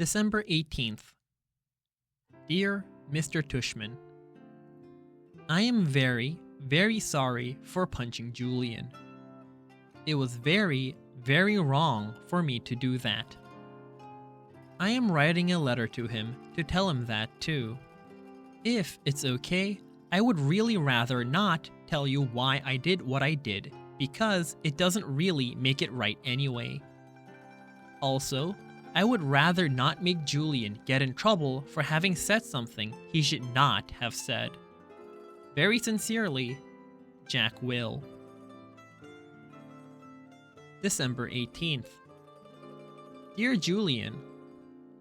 December 18th. Dear Mr. Tushman, I am very, very sorry for punching Julian. It was very, very wrong for me to do that. I am writing a letter to him to tell him that too. If it's okay, I would really rather not tell you why I did what I did, because it doesn't really make it right anyway. Also, I would rather not make Julian get in trouble for having said something he should not have said. Very sincerely, Jack Will. December 18th. Dear Julian,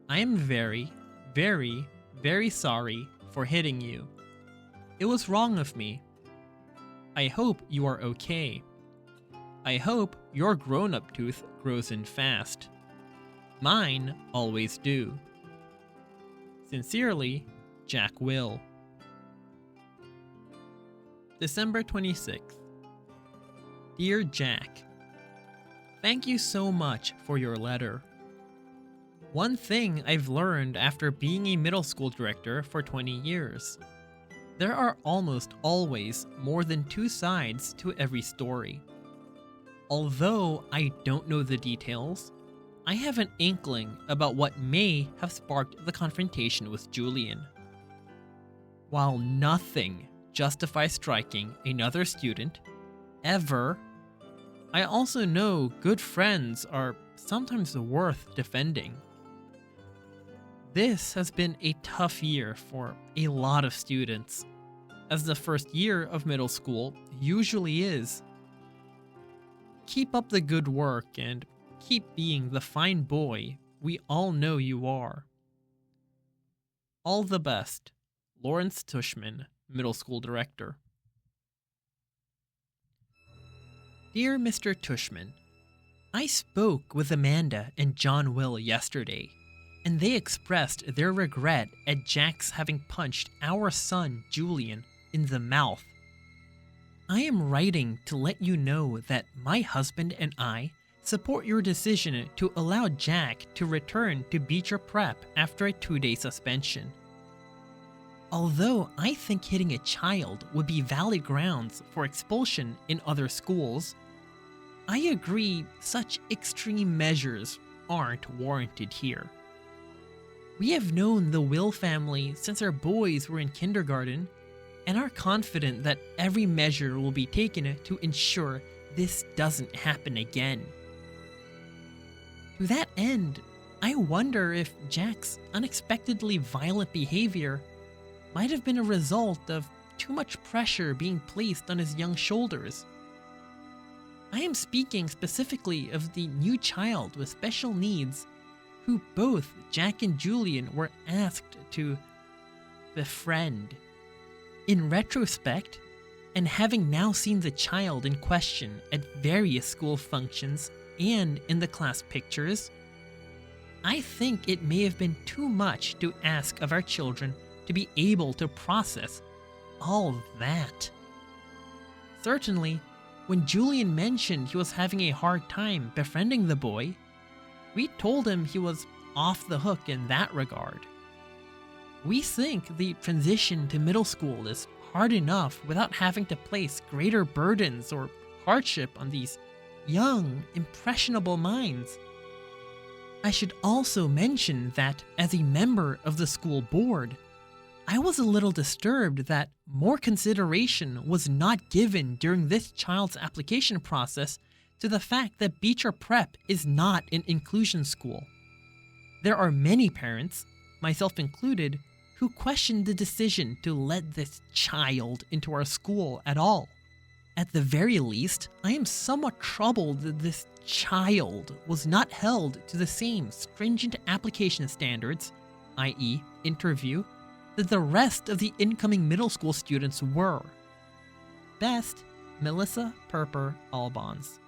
I am very, very, very sorry for hitting you. It was wrong of me. I hope you are okay. I hope your grown-up tooth grows in fast. Mine always do. Sincerely, Jack Will. December 26th. Dear Jack, thank you so much for your letter. One thing I've learned after being a middle school director for 20 years. There are almost always more than two sides to every story. Although I don't know the details, I have an inkling about what may have sparked the confrontation with Julian. While nothing justifies striking another student, ever, I also know good friends are sometimes worth defending. This has been a tough year for a lot of students, as the first year of middle school usually is. Keep up the good work and keep being the fine boy we all know you are. All the best, Lawrence Tushman, Middle School Director. Dear Mr. Tushman, I spoke with Amanda and John Will yesterday, and they expressed their regret at Jack's having punched our son Julian in the mouth. I am writing to let you know that my husband and I support your decision to allow Jack to return to Beecher Prep after a 2-day suspension. Although I think hitting a child would be valid grounds for expulsion in other schools, I agree such extreme measures aren't warranted here. We have known the Will family since our boys were in kindergarten and are confident that every measure will be taken to ensure this doesn't happen again. To that end, I wonder if Jack's unexpectedly violent behavior might have been a result of too much pressure being placed on his young shoulders. I am speaking specifically of the new child with special needs who both Jack and Julian were asked to befriend. In retrospect, and having now seen the child in question at various school functions and in the class pictures, I think it may have been too much to ask of our children to be able to process all that. Certainly, when Julian mentioned he was having a hard time befriending the boy, we told him he was off the hook in that regard. We think the transition to middle school is hard enough without having to place greater burdens or hardship on these young, impressionable minds. I should also mention that as a member of the school board, I was a little disturbed that more consideration was not given during this child's application process to the fact that Beecher Prep is not an inclusion school. There are many parents, myself included, who questioned the decision to let this child into our school at all. At the very least, I am somewhat troubled that this child was not held to the same stringent application standards, i.e. interview, that the rest of the incoming middle school students were. Best, Melissa Perper Albons.